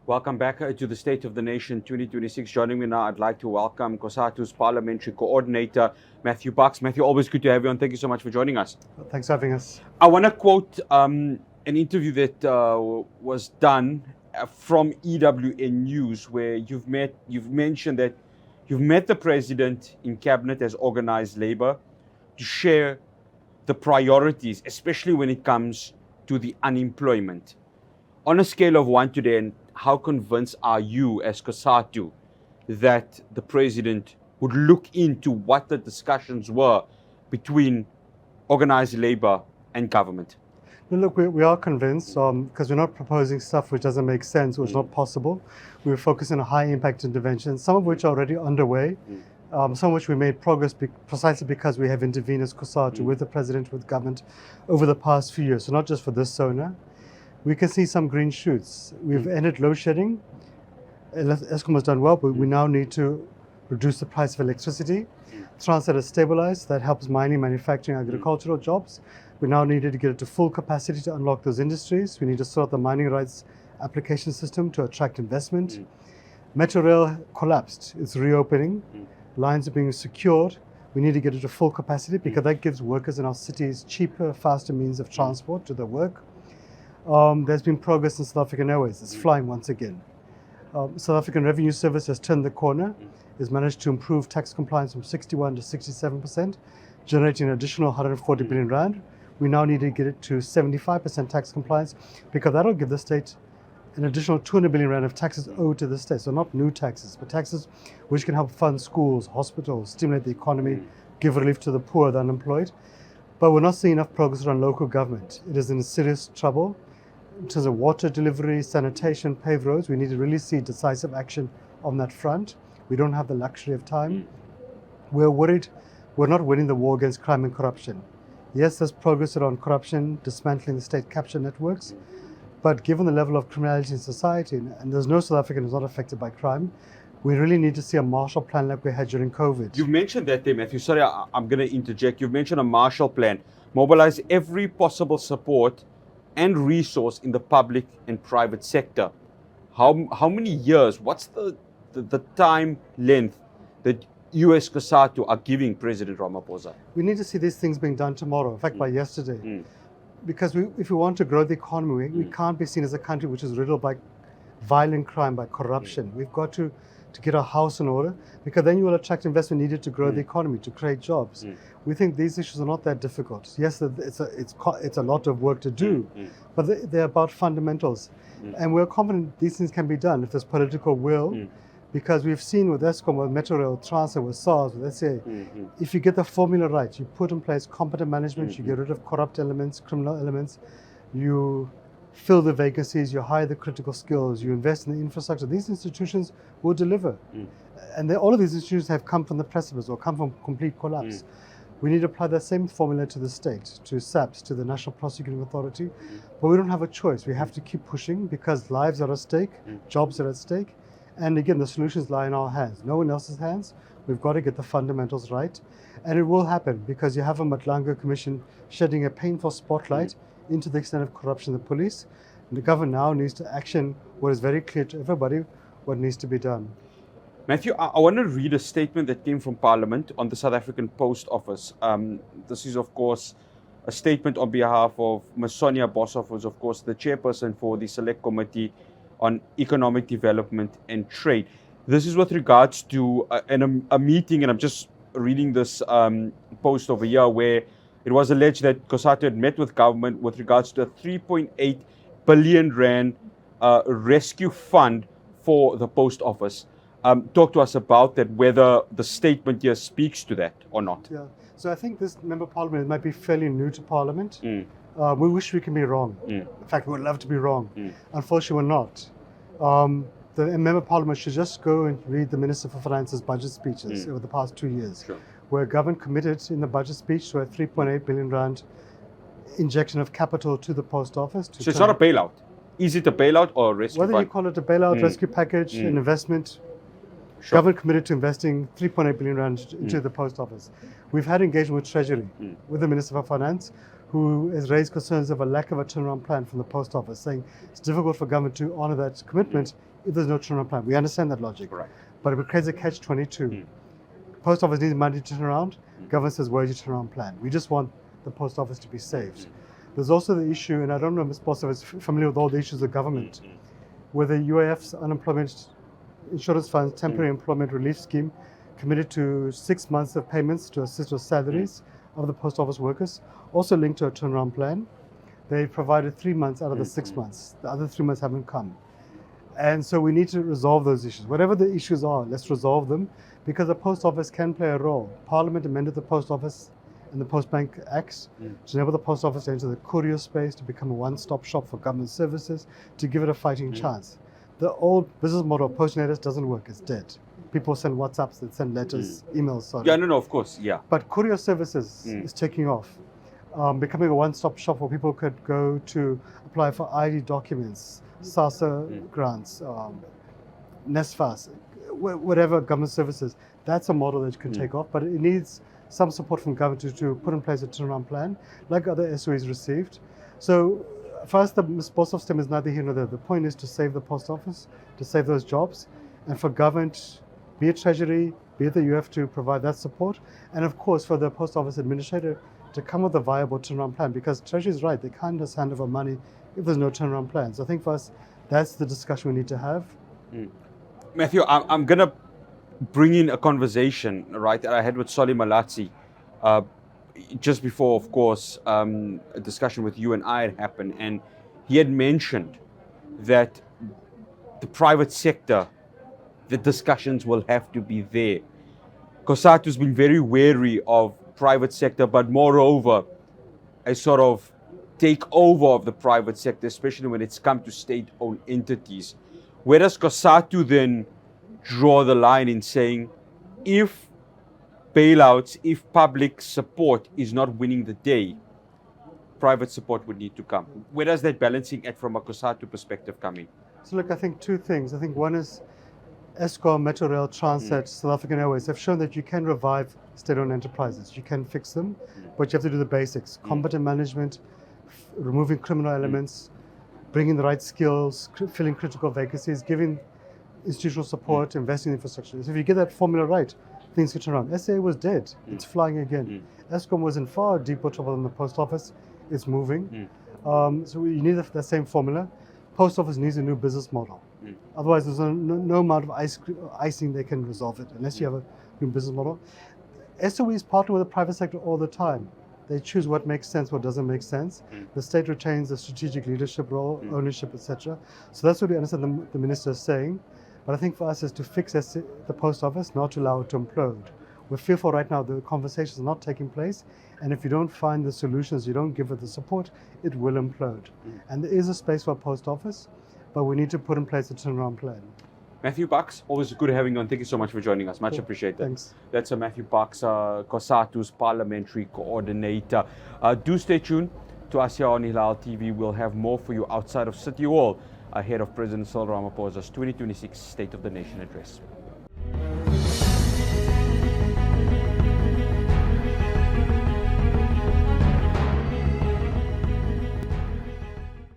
Welcome back to the State of the Nation 2026. Joining me now, I'd like to welcome COSATU's Parliamentary Coordinator, Matthew Bucks. Matthew, always good to have you on. Thank you so much for joining us. Thanks for having us. I want to quote an interview that was done from EWN News, where you've mentioned that you've met the President in Cabinet as organized labor to share the priorities, especially when it comes to the unemployment. On a scale of 1 to 10, how convinced are you as COSATU that the President would look into what the discussions were between organized labor and government? Well, look, we are convinced because we're not proposing stuff which doesn't make sense, which is not possible. We're focusing on high impact interventions, some of which are already underway, some of which we made progress precisely because we have intervened as COSATU with the President, with government over the past few years. So not just for this SONA. We can see some green shoots. We've ended load shedding. Eskom has done well, but we now need to reduce the price of electricity. Transnet has stabilized. That helps mining, manufacturing, agricultural jobs. We now needed to get it to full capacity to unlock those industries. We need to sort the mining rights application system to attract investment. Metro rail collapsed. It's reopening. Lines are being secured. We need to get it to full capacity because that gives workers in our cities cheaper, faster means of transport to their work. There's been progress in South African Airways. It's flying once again. South African Revenue Service has turned the corner. It's managed to improve tax compliance from 61 to 67%, generating an additional 140 billion rand. We now need to get it to 75% tax compliance because that'll give the state an additional 200 billion rand of taxes owed to the state. So not new taxes, but taxes which can help fund schools, hospitals, stimulate the economy, give relief to the poor, the unemployed. But we're not seeing enough progress around local government. It is in serious trouble. In terms of water delivery, sanitation, paved roads, we need to really see decisive action on that front. We don't have the luxury of time. We're worried we're not winning the war against crime and corruption. Yes, there's progress around corruption, dismantling the state capture networks, but given the level of criminality in society, and there's no South African who's not affected by crime, we really need to see a Marshall Plan like we had during COVID. You've mentioned that there, Matthew. Sorry, I'm going to interject. You've mentioned a Marshall Plan. Mobilize every possible support and resource in the public and private sector. How many years? What's the time length that you as COSATU are giving President Ramaphosa? We need to see these things being done tomorrow, in fact by yesterday. Because if we want to grow the economy, we can't be seen as a country which is riddled by violent crime, by corruption. We've got to get our house in order, because then you will attract investment needed to grow the economy, to create jobs. We think these issues are not that difficult. Yes, it's a lot of work to do, but they're about fundamentals. And we're confident these things can be done if there's political will, because we've seen with Eskom, with Metro Rail, Transnet, with SARS, with SA, if you get the formula right, you put in place competent management, you get rid of corrupt elements, criminal elements, you fill the vacancies, you hire the critical skills, you invest in the infrastructure, these institutions will deliver. And all of these institutions have come from the precipice or come from complete collapse. We need to apply that same formula to the state, to SAPS, to the National Prosecuting Authority. But we don't have a choice. We have to keep pushing because lives are at stake, jobs are at stake. And again, the solutions lie in our hands, no one else's hands. We've got to get the fundamentals right. And it will happen because you have a Matlanga Commission shedding a painful spotlight into the extent of corruption in the police. And the government now needs to action what is very clear to everybody what needs to be done. Matthew, I want to read a statement that came from Parliament on the South African Post Office. This is, of course, a statement on behalf of Ms. Sonia Boshoff, who's, of course, the chairperson for the Select Committee on Economic Development and Trade. This is with regards to a meeting, and I'm just reading this post over here, where it was alleged that COSATU had met with government with regards to a 3.8 billion rand rescue fund for the post office. Talk to us about that, whether the statement here speaks to that or not. Yeah, so I think this member of parliament might be fairly new to parliament. We wish we can be wrong. In fact, we would love to be wrong. Unfortunately, we're not. The member of parliament should just go and read the Minister for Finance's budget speeches over the past 2 years, where government committed in the budget speech to a 3.8 billion rand injection of capital to the post office. So it's not a bailout. Is it a bailout or a rescue Whether fund? you call it a bailout, rescue package, an investment, government committed to investing 3.8 billion rand into the post office. We've had engagement with Treasury, with the Minister for Finance, who has raised concerns of a lack of a turnaround plan from the post office, saying it's difficult for government to honour that commitment if there's no turnaround plan. We understand that logic. Right. But it creates a catch-22. Post office needs money to turn around. Government says, where's your turnaround plan? We just want the post office to be saved. There's also the issue, and I don't know if Ms. Bossov is familiar with all the issues of government, where the UAF's unemployment insurance fund temporary employment relief scheme committed to 6 months of payments to assist with salaries of the post office workers, also linked to a turnaround plan. They provided 3 months out of the 6 months. The other 3 months haven't come. And so we need to resolve those issues. Whatever the issues are, let's resolve them, because the post office can play a role. Parliament amended the post office and the Post Bank Acts to enable the post office to enter the courier space, to become a one-stop shop for government services, to give it a fighting chance. The old business model of posting letters doesn't work, it's dead. People send WhatsApps, they send letters, emails, sorry. Yeah, no, of course, yeah. But courier services is taking off, becoming a one-stop shop where people could go to apply for ID documents, SASA grants, NESFAS, whatever government services. That's a model that can take off, but it needs some support from government to put in place a turnaround plan, like other SOEs received. So for us, the Ms. Bossov's term is neither here nor there. The point is to save the post office, to save those jobs, and for government, be it Treasury, be it the UF, to provide that support, and of course for the post office administrator to come with a viable turnaround plan, because Treasury is right, they can't just hand over money if there's no turnaround plan. So I think for us, that's the discussion we need to have. Matthew, I'm going to bring in a conversation, right, that I had with Solly Malatsi just before, of course, a discussion with you and I had happened. And he had mentioned that the private sector, the discussions will have to be there. COSATU has been very wary of private sector, but moreover, a sort of takeover of the private sector, especially when it's come to state-owned entities. Where does COSATU then draw the line in saying, if bailouts, if public support is not winning the day, private support would need to come? Where does that balancing act from a COSATU perspective come in? So look, I think two things. I think one is Eskom, Metro Rail, Transnet, South African Airways have shown that you can revive state-owned enterprises. You can fix them, but you have to do the basics. Competent management, removing criminal elements, bringing the right skills, filling critical vacancies, giving institutional support, investing in infrastructure. So if you get that formula right, things can turn around. SA was dead. It's flying again. Eskom was in far deeper trouble than the post office. It's moving. So you need that same formula. Post office needs a new business model. Otherwise, there's no amount of icing they can resolve it unless you have a new business model. SOEs partner with the private sector all the time. They choose what makes sense, what doesn't make sense. The state retains the strategic leadership role, ownership, etc. So that's what we understand the minister is saying. But I think for us is to fix the post office, not to allow it to implode. We're fearful right now the conversations are not taking place, and if you don't find the solutions, you don't give it the support, it will implode. And there is a space for a post office, but we need to put in place a turnaround plan. Matthew Bucks, always good having you on. Thank you so much for joining us. Much appreciated. Thanks. That's Matthew Bucks, COSATU's Parliamentary Coordinator. Do stay tuned to us here on Hilaal TV. We'll have more for you outside of City Hall ahead of President Cyril Ramaphosa's 2026 State of the Nation address.